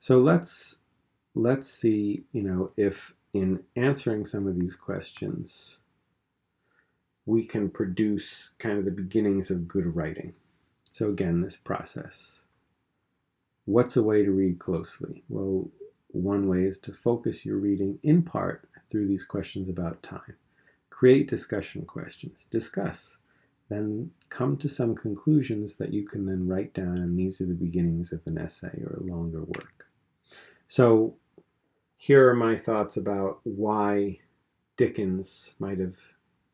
So let's see, if in answering some of these questions, we can produce kind of the beginnings of good writing. So again, this process. What's a way to read closely? Well, one way is to focus your reading in part through these questions about time. Create discussion questions. Discuss. Then come to some conclusions that you can then write down, and these are the beginnings of an essay or a longer work. So here are my thoughts about why Dickens might have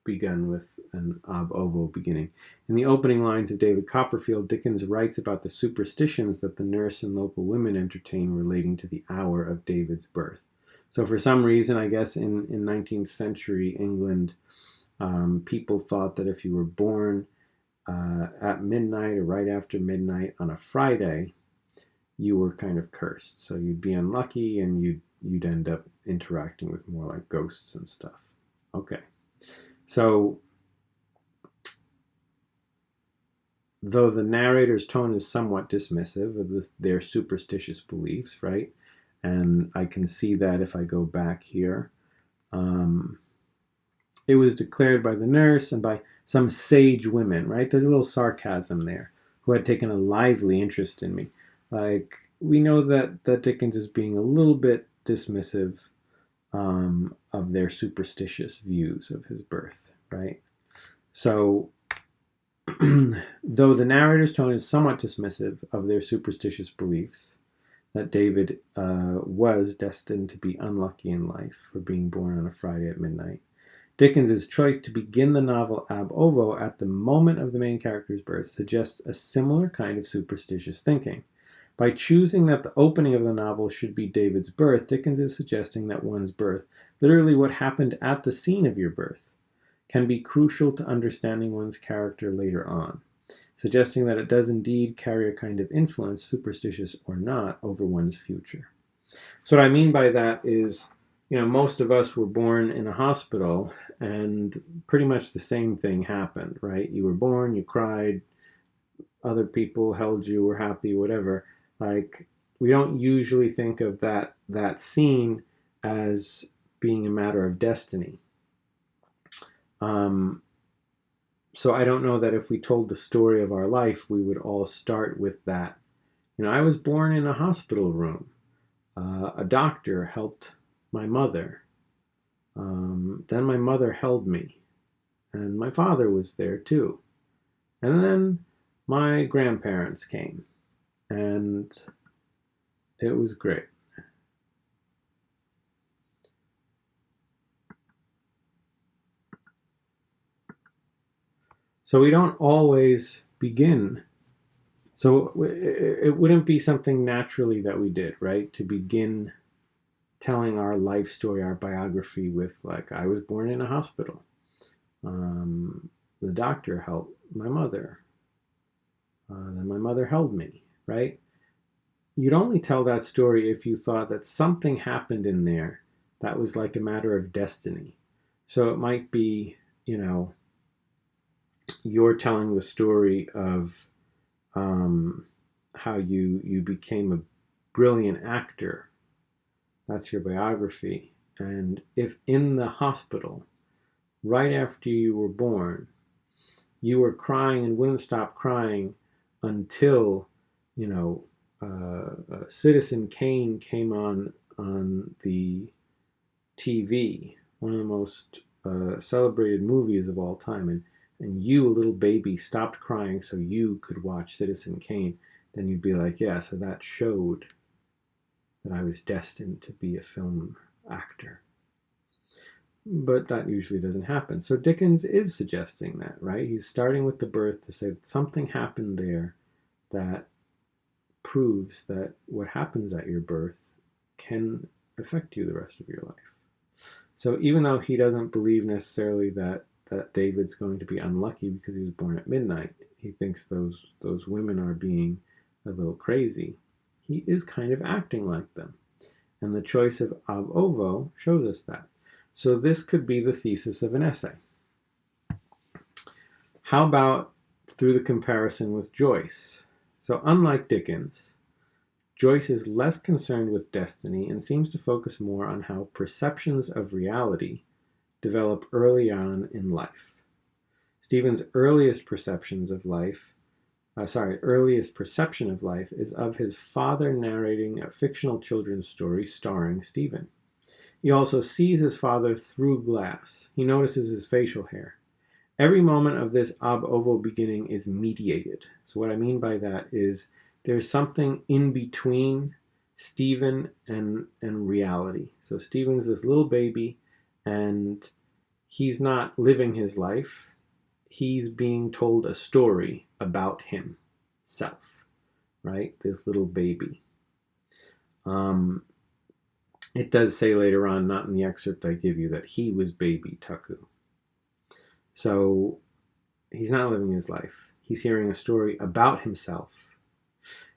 begun with an ab ovo beginning. In the opening lines of David Copperfield, Dickens writes about the superstitions that the nurse and local women entertain relating to the hour of David's birth. So for some reason, I guess in 19th century England, people thought that if you were born at midnight or right after midnight on a Friday, you were kind of cursed. So you'd be unlucky and you'd end up interacting with more like ghosts and stuff. Okay. So, though the narrator's tone is somewhat dismissive of their superstitious beliefs, right? And I can see that if I go back here. It was declared by the nurse and by some sage women, right? There's a little sarcasm there, who had taken a lively interest in me. Like, we know that Dickens is being a little bit dismissive of their superstitious views of his birth, right? So, though the narrator's tone is somewhat dismissive of their superstitious beliefs, that David was destined to be unlucky in life for being born on a Friday at midnight, Dickens's choice to begin the novel ab ovo at the moment of the main character's birth suggests a similar kind of superstitious thinking. By choosing that the opening of the novel should be David's birth, Dickens is suggesting that one's birth, literally what happened at the scene of your birth, can be crucial to understanding one's character later on, suggesting that it does indeed carry a kind of influence, superstitious or not, over one's future. So what I mean by that is, most of us were born in a hospital and pretty much the same thing happened, right? You were born, you cried, other people held you, were happy, whatever. Like, we don't usually think of that scene as being a matter of destiny. So I don't know that if we told the story of our life, we would all start with that. I was born in a hospital room. A doctor helped my mother. Then my mother held me. And my father was there too. And then my grandparents came. And it was great. So we don't always begin. So it wouldn't be something naturally that we did, right? To begin telling our life story, our biography with, like, I was born in a hospital. The doctor helped my mother. Then my mother held me, right? You'd only tell that story if you thought that something happened in there that was like a matter of destiny. So it might be, you're telling the story of how you became a brilliant actor. That's your biography. And if in the hospital, right after you were born, you were crying and wouldn't stop crying until, Citizen Kane came on the TV, one of the most celebrated movies of all time, and you, a little baby, stopped crying so you could watch Citizen Kane, then you'd be like, yeah, so that showed that I was destined to be a film actor. But that usually doesn't happen. So Dickens is suggesting that, right? He's starting with the birth to say that something happened there that proves that what happens at your birth can affect you the rest of your life. So even though he doesn't believe necessarily that David's going to be unlucky because he was born at midnight, he thinks those women are being a little crazy, he is kind of acting like them. And the choice of ab ovo shows us that. So this could be the thesis of an essay. How about through the comparison with Joyce? So unlike Dickens, Joyce is less concerned with destiny and seems to focus more on how perceptions of reality develop early on in life. Stephen's earliest perception of life is of his father narrating a fictional children's story starring Stephen. He also sees his father through glass. He notices his facial hair. Every moment of this ab ovo beginning is mediated. So what I mean by that is there's something in between Stephen and reality. So Stephen's this little baby, and he's not living his life. He's being told a story about himself, right? This little baby. It does say later on, not in the excerpt I give you, that he was baby Taku. So he's not living his life. He's hearing a story about himself.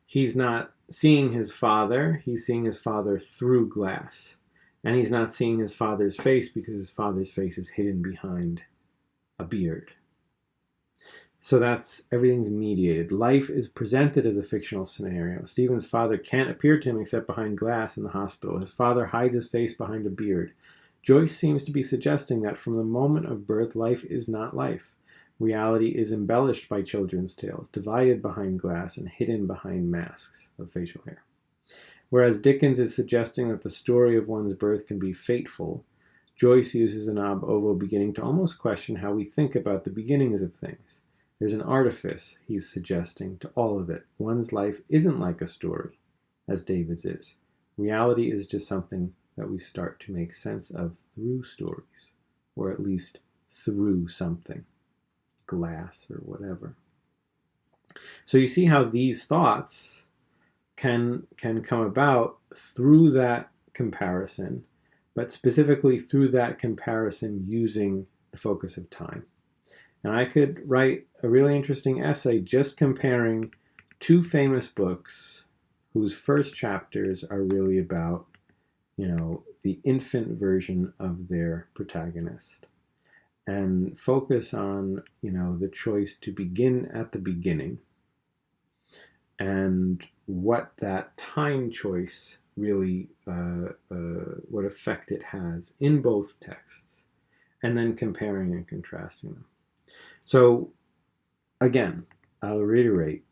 He's not seeing his father. He's seeing his father through glass. And he's not seeing his father's face because his father's face is hidden behind a beard. So everything's mediated. Life is presented as a fictional scenario. Stephen's father can't appear to him except behind glass in the hospital. His father hides his face behind a beard. Joyce seems to be suggesting that from the moment of birth, life is not life. Reality is embellished by children's tales, divided behind glass and hidden behind masks of facial hair. Whereas Dickens is suggesting that the story of one's birth can be fateful, Joyce uses an ab ovo beginning to almost question how we think about the beginnings of things. There's an artifice, he's suggesting, to all of it. One's life isn't like a story, as David's is. Reality is just something that we start to make sense of through stories, or at least through something, glass or whatever. So you see how these thoughts can come about through that comparison, but specifically through that comparison using the focus of time. And I could write a really interesting essay just comparing two famous books whose first chapters are really about, the infant version of their protagonist, and focus on, the choice to begin at the beginning and what that time choice really, what effect it has in both texts, and then comparing and contrasting them. So again, I'll reiterate,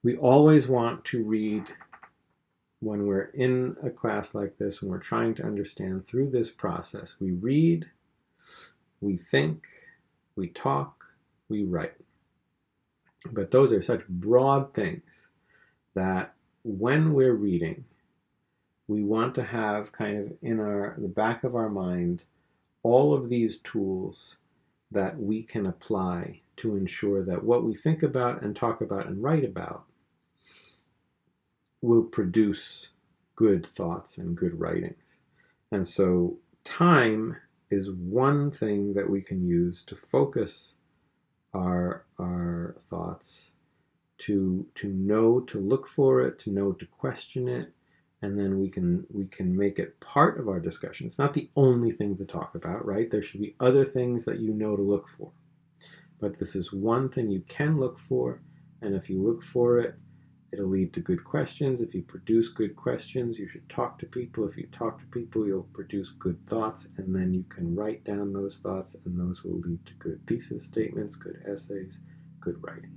we always want to read when we're in a class like this, when we're trying to understand through this process. We read, we think, we talk, we write. But those are such broad things that when we're reading, we want to have kind of in the back of our mind all of these tools that we can apply to ensure that what we think about and talk about and write about will produce good thoughts and good writings. And so time is one thing that we can use to focus our thoughts, to know to look for it, to know to question it, and then we can make it part of our discussion. It's not the only thing to talk about, right? There should be other things that you know to look for. But this is one thing you can look for, and if you look for it, it'll lead to good questions. If you produce good questions, you should talk to people. If you talk to people, you'll produce good thoughts, and then you can write down those thoughts, and those will lead to good thesis statements, good essays, good writing.